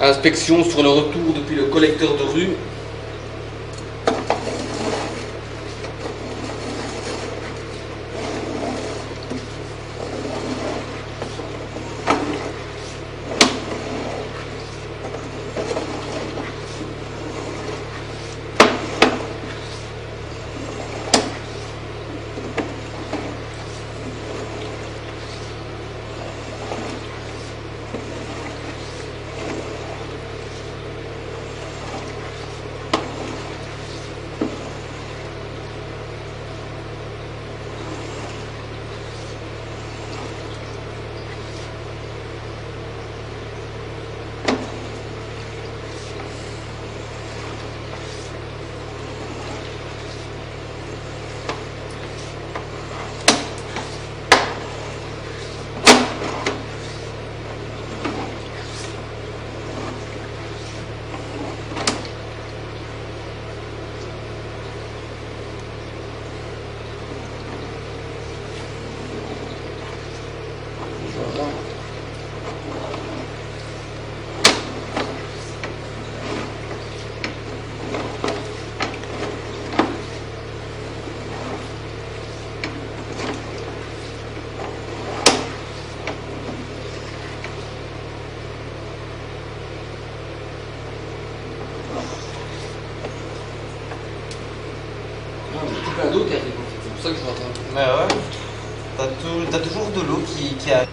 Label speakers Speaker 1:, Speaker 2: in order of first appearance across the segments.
Speaker 1: Inspection sur le retour depuis le collecteur de rue. Plein d'eau qui arrive, c'est pour ça que je m'attends.
Speaker 2: Mais ouais, t'as toujours de l'eau qui arrive.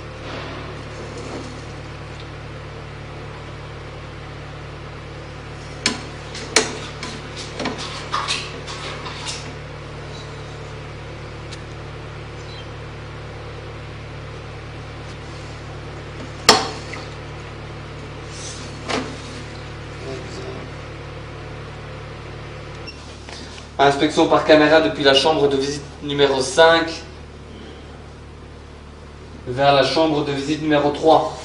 Speaker 1: Inspection par caméra depuis la chambre de visite numéro 5 vers la chambre de visite numéro 3.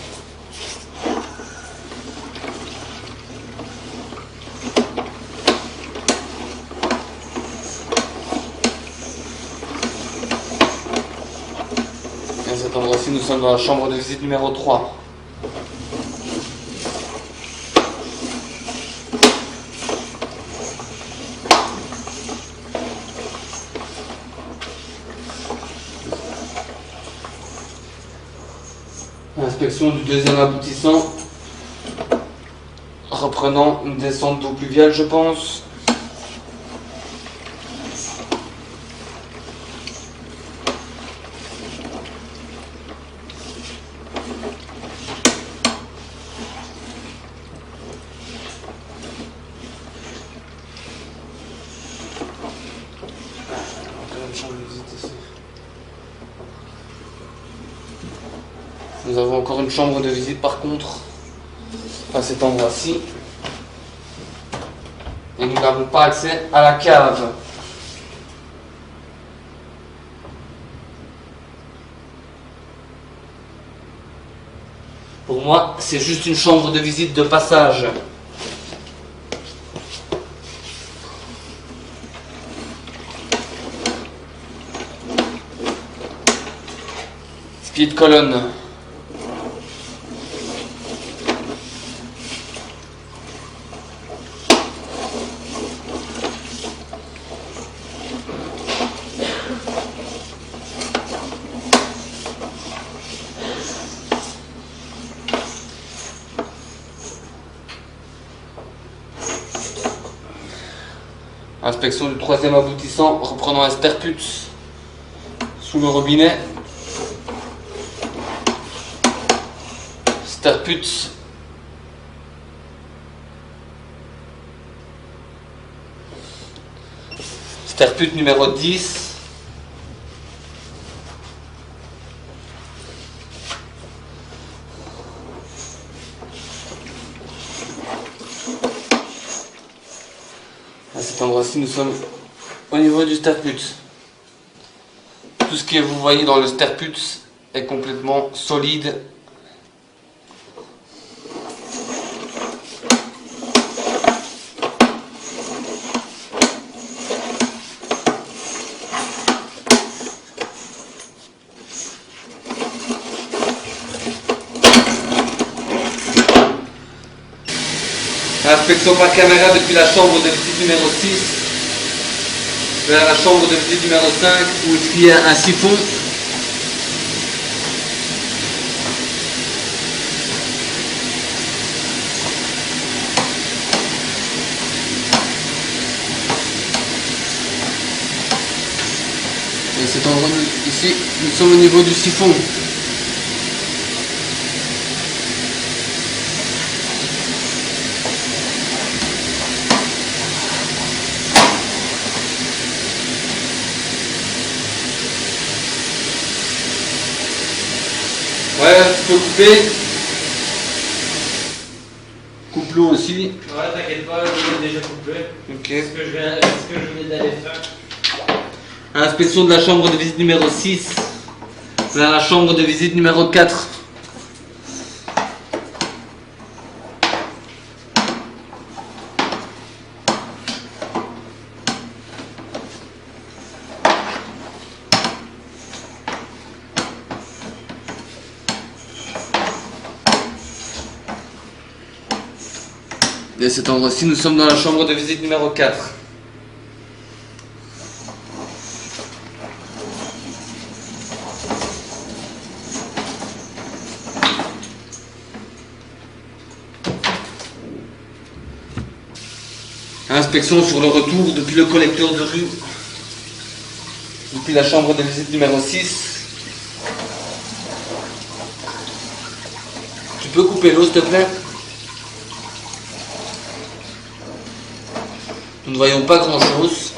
Speaker 1: Et à cet endroit-ci, nous sommes dans la chambre de visite numéro 3. Inspection du deuxième aboutissant, reprenant une descente d'eau pluviale, je pense. Nous avons encore une chambre de visite par contre, à cet endroit-ci. Et nous n'avons pas accès à la cave. Pour moi, c'est juste une chambre de visite de passage. Pied de colonne. Inspection du troisième aboutissant, reprenant un sterput sous le robinet. Sterput. Sterput numéro 10. À cet endroit-ci, nous sommes au niveau du sterput. Tout ce que vous voyez dans le sterput est complètement solide. Inspection par caméra depuis la chambre de visite numéro 6 vers la chambre de visite numéro 5 où il y a un siphon. Et cet endroit ici, nous sommes au niveau du siphon. Ouais, tu peux couper. Coupe-l'eau aussi.
Speaker 3: Ouais, t'inquiète pas, je l'ai déjà coupé.
Speaker 1: Ok.
Speaker 3: C'est ce que je venais d'aller faire.
Speaker 1: Inspection de la chambre de visite numéro 6 vers la chambre de visite numéro 4. Et à cet endroit-ci, nous sommes dans la chambre de visite numéro 4. Inspection sur le retour depuis le collecteur de rue, depuis la chambre de visite numéro 6. Tu peux couper l'eau s'il te plaît? Nous ne voyons pas grand chose.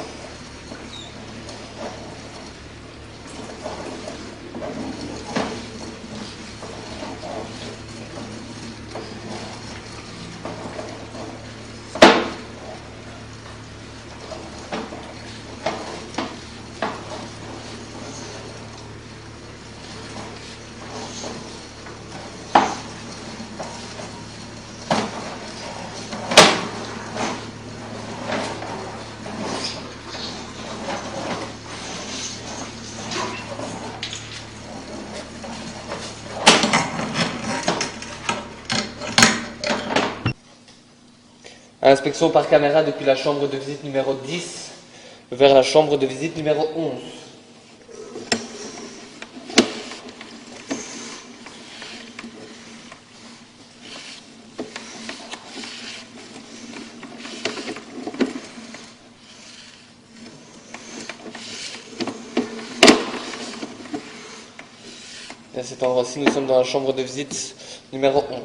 Speaker 1: Inspection par caméra depuis la chambre de visite numéro 10 vers la chambre de visite numéro 11. Et à cet endroit-ci, nous sommes dans la chambre de visite numéro 11.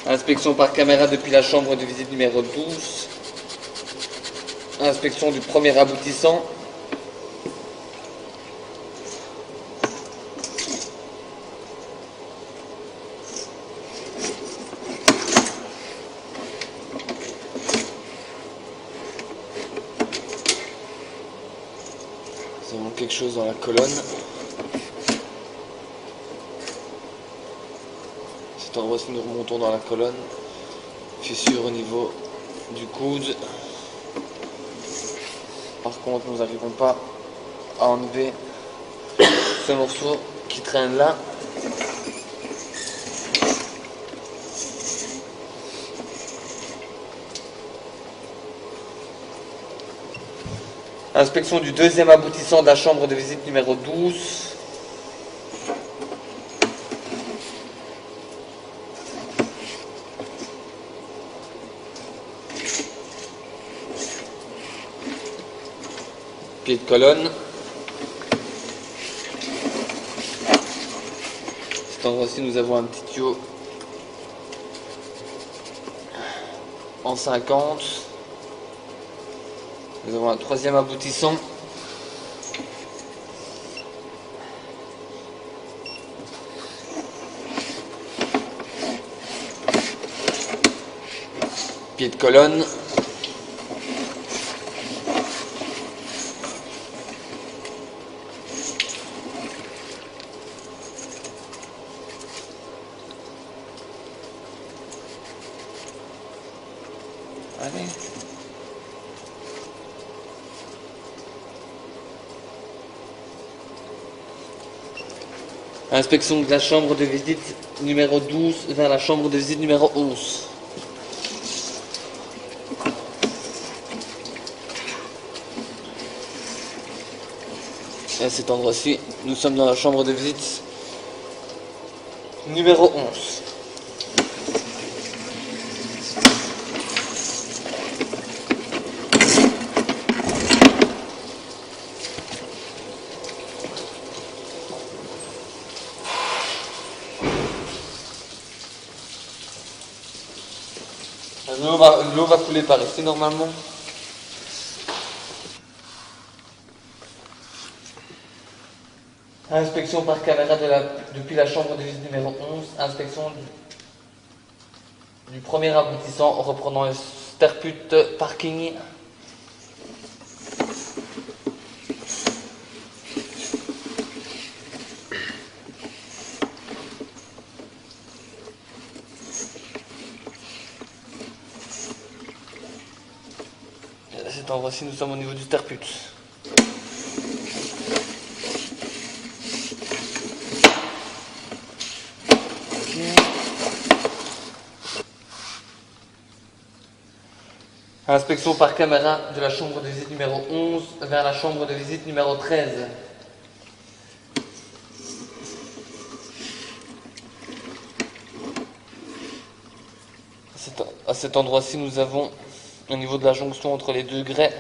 Speaker 1: Inspection par caméra depuis la chambre de visite numéro 12. Inspection du premier aboutissant. Nous avons quelque chose dans la colonne. Cet endroit-ci, nous remontons dans la colonne. Fissure au niveau du coude. Par contre, nous n'arrivons pas à enlever ce morceau qui traîne là. Inspection du deuxième aboutissant de la chambre de visite numéro 12. Pied de colonne. Cet endroit-ci, nous avons un petit tuyau en 50. Nous avons un troisième aboutissant. Pied de colonne. Allez. Inspection de la chambre de visite numéro 12 vers la chambre de visite numéro 11. À cet endroit-ci, nous sommes dans la chambre de visite numéro 11. L'eau va couler par ici normalement. Inspection par caméra depuis la chambre de visite numéro 11. Inspection du premier aboutissant reprenant le sterput parking. À cet endroit-ci, nous sommes au niveau du sterput. Inspection par caméra de la chambre de visite numéro 11 vers la chambre de visite numéro 13. À cet endroit-ci, nous avons au niveau de la jonction entre les deux grès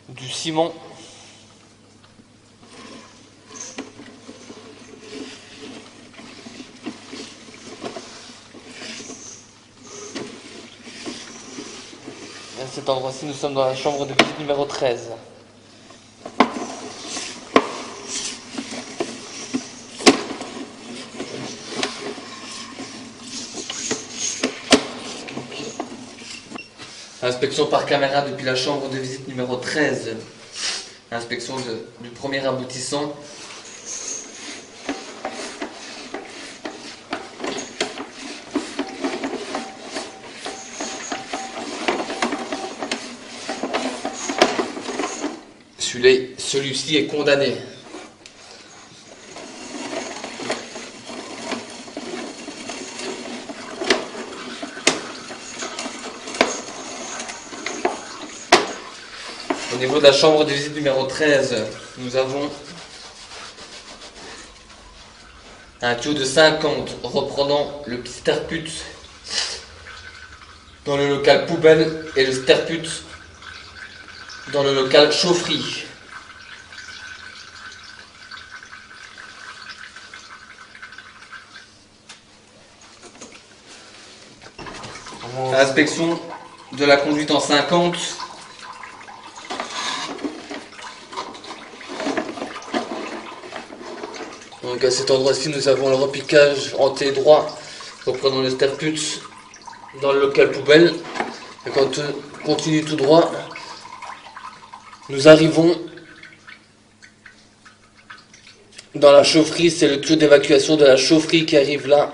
Speaker 1: du ciment. À cet endroit-ci, nous sommes dans la chambre de visite numéro 13. Inspection par caméra depuis la chambre de visite numéro 13. Inspection du premier aboutissant. Celui-ci est condamné. Au niveau de la chambre de visite numéro 13, nous avons un tuyau de 50 reprenant le petit sterput dans le local poubelle et le sterput dans le local chaufferie. Inspection de la conduite en 50. Donc à cet endroit-ci, nous avons le repiquage en T droit reprenant le sterput dans le local poubelle. Et quand on continue tout droit, nous arrivons dans la chaufferie. C'est le tuyau d'évacuation de la chaufferie qui arrive là.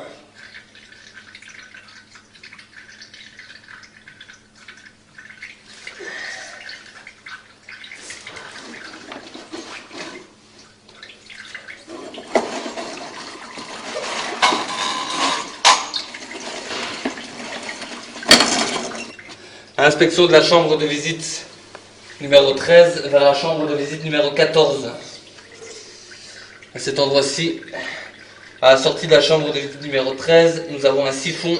Speaker 1: Inspection de la chambre de visite numéro 13 vers la chambre de visite numéro 14. À cet endroit-ci, à la sortie de la chambre de visite numéro 13, nous avons un siphon .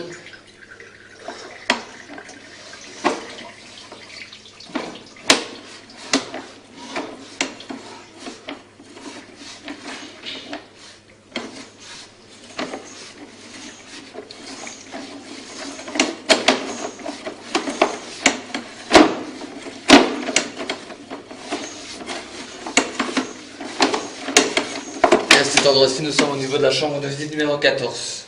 Speaker 1: À cet endroit-ci, nous sommes au niveau de la chambre de visite numéro 14.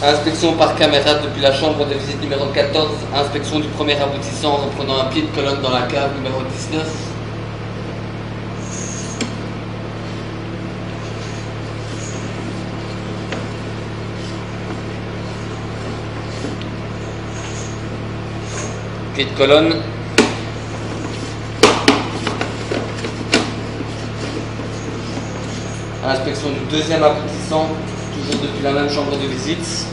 Speaker 1: Inspection par caméra depuis la chambre de visite numéro 14. Inspection du premier aboutissant en reprenant un pied de colonne dans la cave numéro 19. Pied de colonne. Inspection du deuxième aboutissant, toujours depuis la même chambre de visite.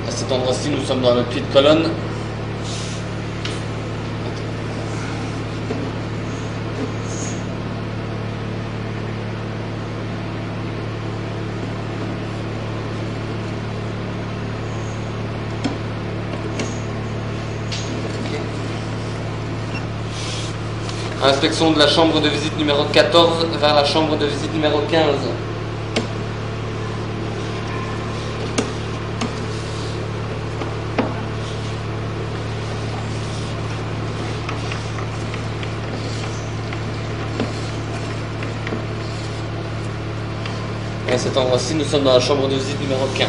Speaker 1: À cet endroit-ci, nous sommes dans le pied de colonne. Inspection de la chambre de visite numéro 14 vers la chambre de visite numéro 15. Et à cet endroit-ci, nous sommes dans la chambre de visite numéro 15.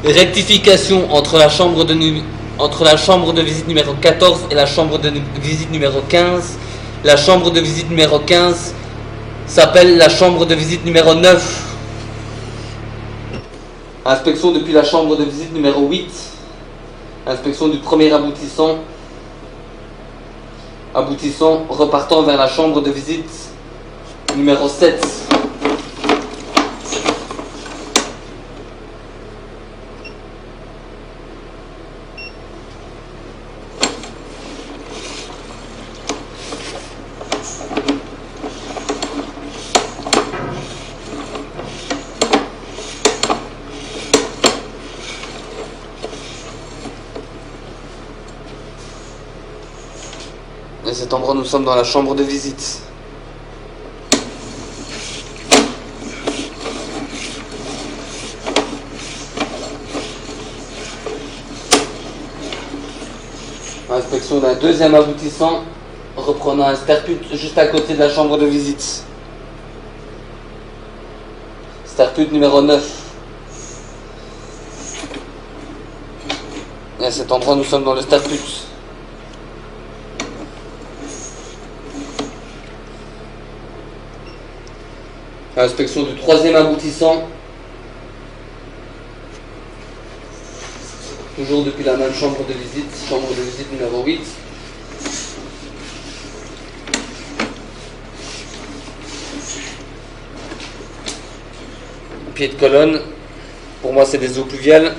Speaker 1: Rectification entre la chambre de visite numéro 14 et la chambre de visite numéro 15. La chambre de visite numéro 15 s'appelle la chambre de visite numéro 9. Inspection depuis la chambre de visite numéro 8. Inspection du premier aboutissant. Aboutissant repartant vers la chambre de visite numéro 7. À cet endroit, nous sommes dans la chambre de visite. Inspection d'un deuxième aboutissant, reprenant un sterput juste à côté de la chambre de visite. Sterput numéro 9. Et à cet endroit, nous sommes dans le sterput. Inspection du troisième aboutissant. Toujours depuis la même chambre de visite numéro 8. Pied de colonne. Pour moi, c'est des eaux pluviales.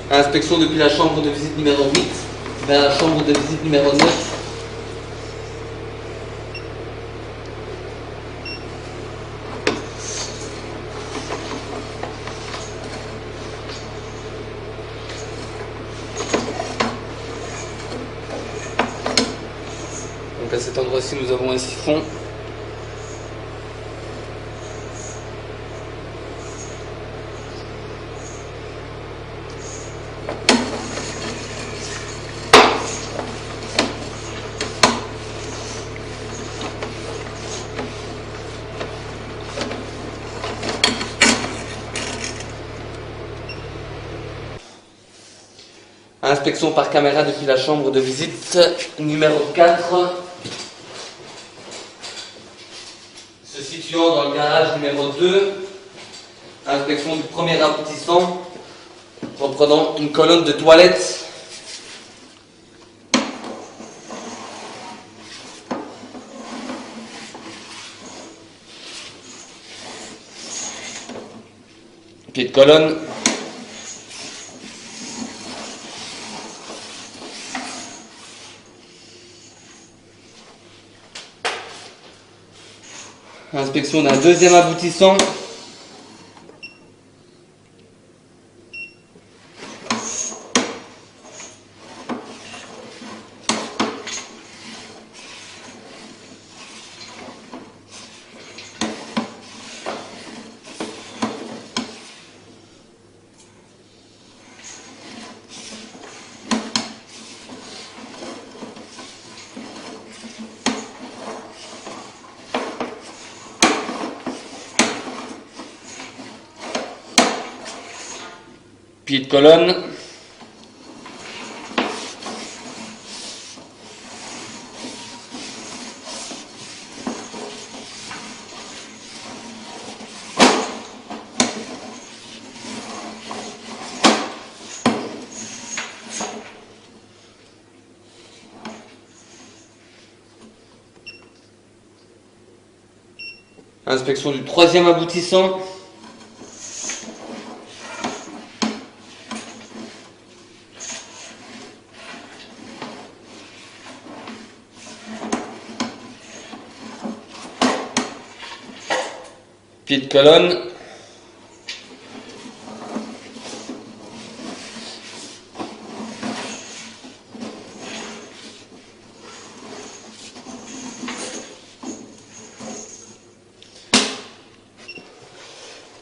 Speaker 1: Inspection depuis la chambre de visite numéro 8 vers la chambre de visite numéro 9. Donc à cet endroit-ci, nous avons un siphon. Inspection par caméra depuis la chambre de visite numéro 4, se situant dans le garage numéro 2. Inspection du premier aboutissant, reprenant une colonne de toilette. Pied de colonne. Inspection d'un deuxième aboutissant. Pied de colonne. Inspection du troisième aboutissant. Pied de colonne.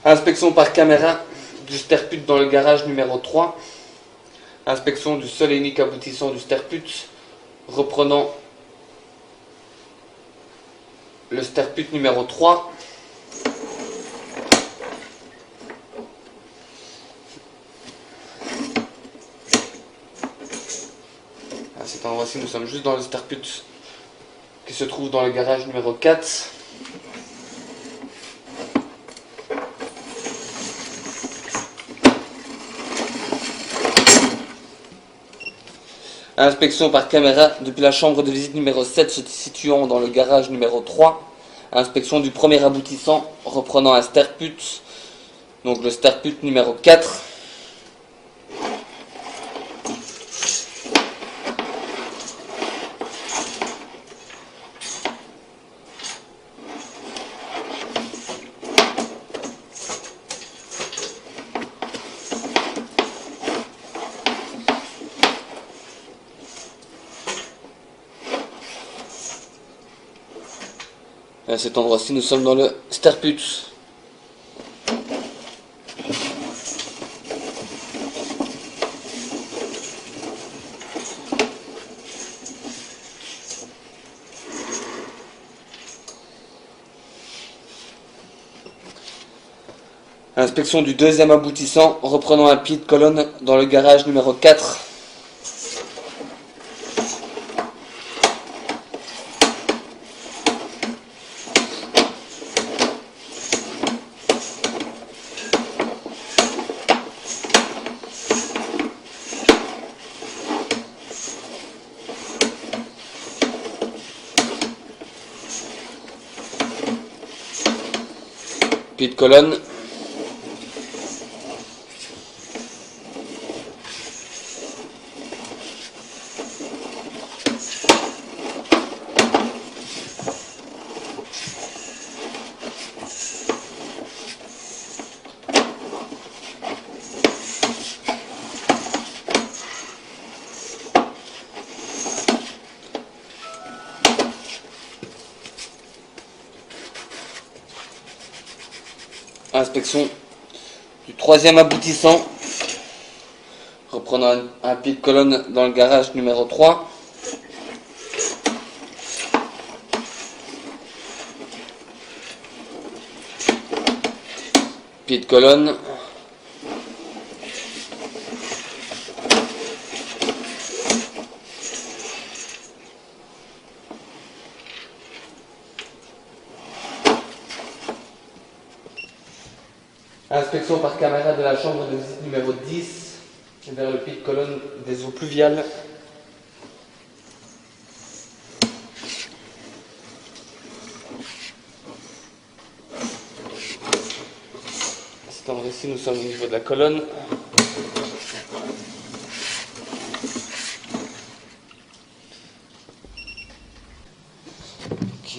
Speaker 1: Inspection par caméra du sterput dans le garage numéro 3. Inspection du seul et unique aboutissant du sterput, reprenant le sterput numéro 3. À cet endroit-ci, nous sommes juste dans le sterput qui se trouve dans le garage numéro 4. Inspection par caméra depuis la chambre de visite numéro 7 se situant dans le garage numéro 3. Inspection du premier aboutissant reprenant un sterput, donc le sterput numéro 4. À cet endroit-ci, nous sommes dans le sterput. Inspection du deuxième aboutissant, reprenant un pied de colonne dans le garage numéro 4. Pied de colonne. Inspection du troisième aboutissant, reprenant un pied de colonne dans le garage numéro 3. Pied de colonne. Inspection par caméra de la chambre de visite numéro 10 vers le pied de colonne des eaux pluviales. À cet endroit-ci, nous sommes au niveau de la colonne. Ok.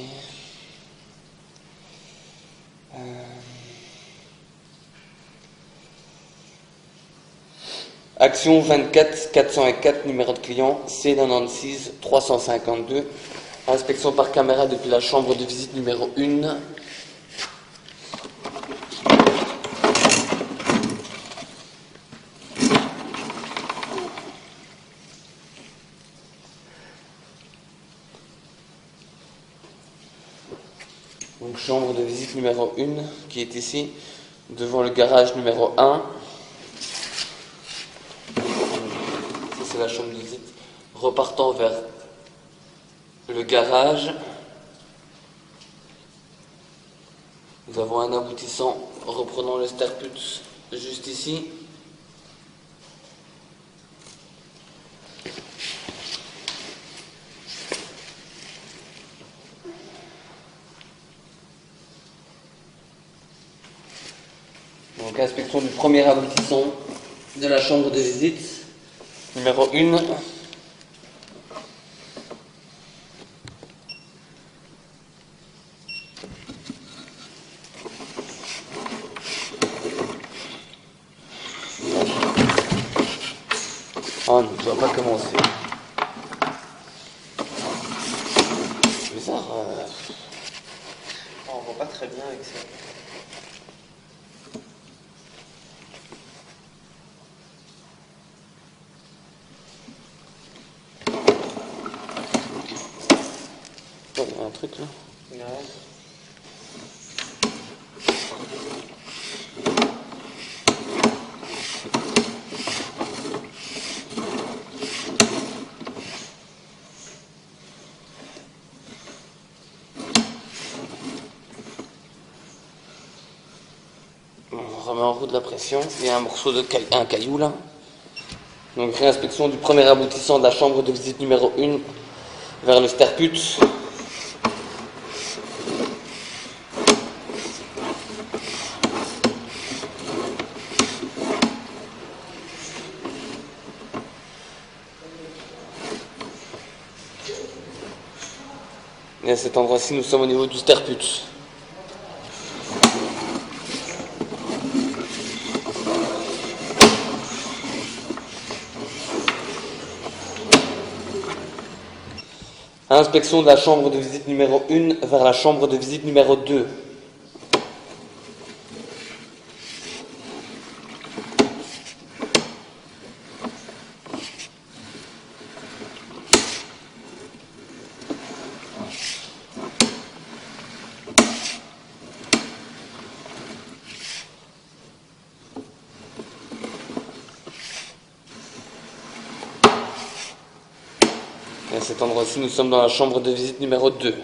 Speaker 1: Action 24 404, numéro de client C96 352. Inspection par caméra depuis la chambre de visite numéro 1. Donc chambre de visite numéro 1 qui est ici, devant le garage numéro 1. Ça c'est la chambre de visite. Repartant vers le garage, nous avons un aboutissant reprenant le Sterput juste ici. Donc inspection du premier aboutissant de la chambre de visite, numéro 1. Oh non, tu vas pas commencer. C'est bizarre.
Speaker 2: On voit pas très bien avec ça.
Speaker 1: Oh, il y a un truc là.
Speaker 2: Ouais.
Speaker 1: On remet en route la pression. Il y a un morceau de un caillou là. Donc réinspection du premier aboutissant de la chambre de visite numéro 1 vers le Sterput. Et à cet endroit-ci, nous sommes au niveau du Sterput. Inspection de la chambre de visite numéro 1 vers la chambre de visite numéro 2. Et à cet endroit-ci, nous sommes dans la chambre de visite numéro 2.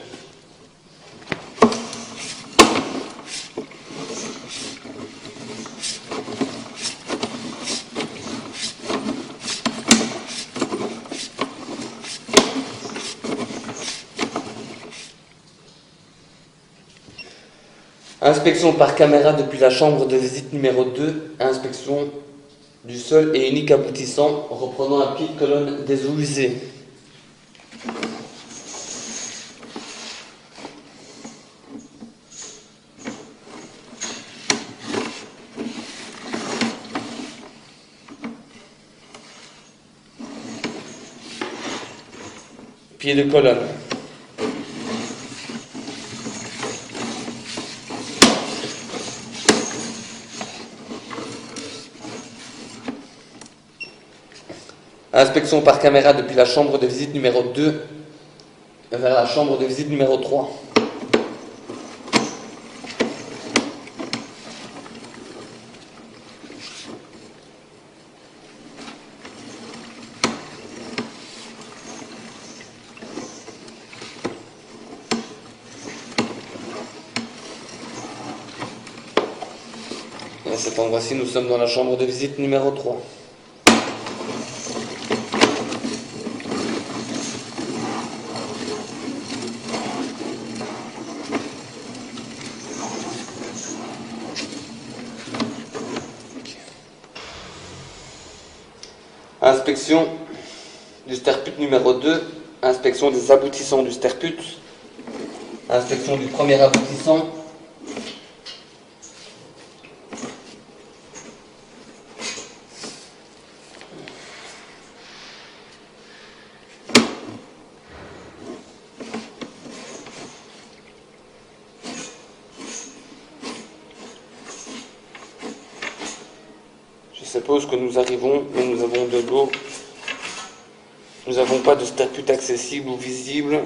Speaker 1: Inspection par caméra depuis la chambre de visite numéro 2. Inspection du seul et unique aboutissant reprenant un pied de colonne des eaux usées. Pied de colonne. Inspection par caméra depuis la chambre de visite numéro 2 vers la chambre de visite numéro 3. Et à cet endroit-ci, nous sommes dans la chambre de visite numéro 3. Inspection du Sterput numéro 2, inspection des aboutissants du Sterput, inspection du premier aboutissant, sais pas où est-ce que nous arrivons, mais nous avons de l'eau. Nous n'avons pas de sterput accessible ou visible.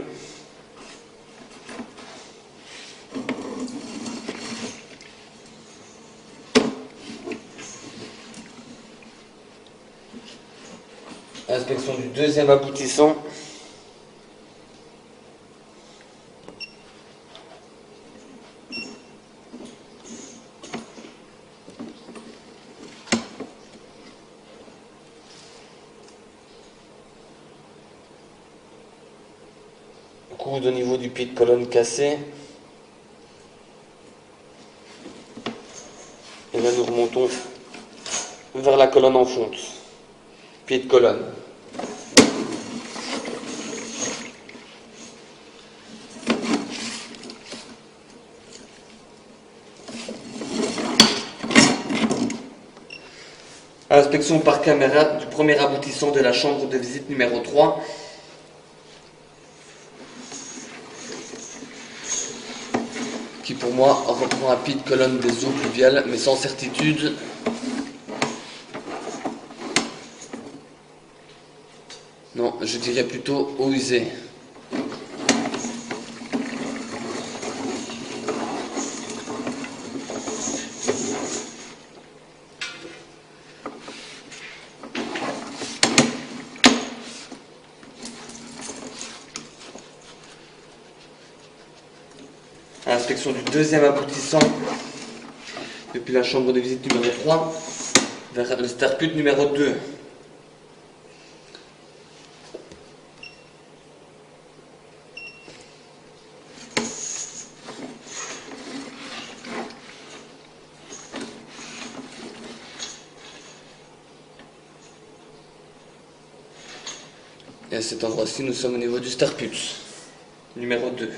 Speaker 1: Inspection du deuxième aboutissant. Coude au niveau du pied de colonne cassé. Et là nous remontons vers la colonne en fonte. Pied de colonne. Inspection par caméra du premier aboutissant de la chambre de visite numéro 3. Qui pour moi reprend un pied de colonne des eaux pluviales, mais sans certitude. Non, je dirais plutôt eau usée. Inspection du deuxième aboutissant depuis la chambre de visite numéro 3 vers le sterput numéro 2. Et à cet endroit-ci, nous sommes au niveau du sterput numéro 2.